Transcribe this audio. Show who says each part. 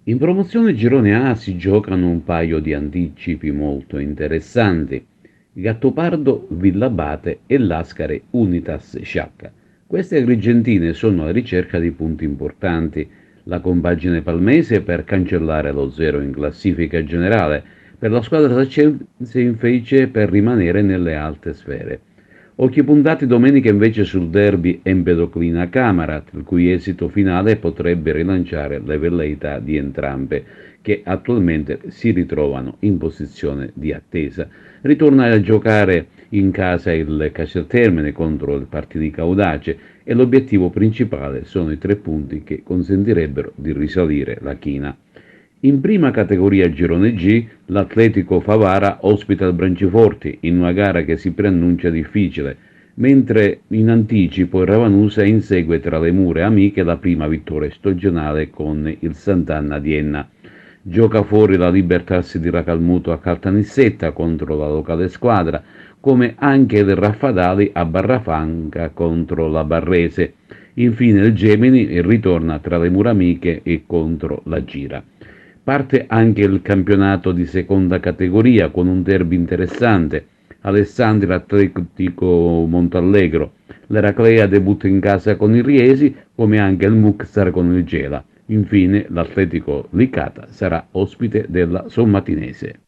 Speaker 1: In promozione girone A si giocano un paio di anticipi molto interessanti: Gattopardo Villabate e Lascare Unitas Sciacca. Queste agrigentine sono alla ricerca di punti importanti: la compagine palmese per cancellare lo zero in classifica generale, per la squadra saccense invece per rimanere nelle alte sfere. Occhi puntati domenica invece sul derby Empedoclina-Camarat, il cui esito finale potrebbe rilanciare le velleità di entrambe, che attualmente si ritrovano in posizione di attesa. Ritorna a giocare in casa il Casteltermine contro il Partinico Audace e l'obiettivo principale sono i 3 punti che consentirebbero di risalire la china. In prima categoria girone G, l'Atletico Favara ospita il Branciforti in una gara che si preannuncia difficile, mentre in anticipo il Ravanusa insegue tra le mura amiche la prima vittoria stagionale con il Sant'Anna di Enna. Gioca fuori la Libertas di Racalmuto a Caltanissetta contro la locale squadra, come anche il Raffadali a Barrafanca contro la Barrese. Infine il Gemini ritorna tra le mura amiche e contro la Gira. Parte anche il campionato di seconda categoria con un derby interessante: Alessandria Atletico Montallegro. L'Eraclea debutta in casa con il Riesi, come anche il Muxar con il Gela. Infine l'Atletico Licata sarà ospite della Sommatinese.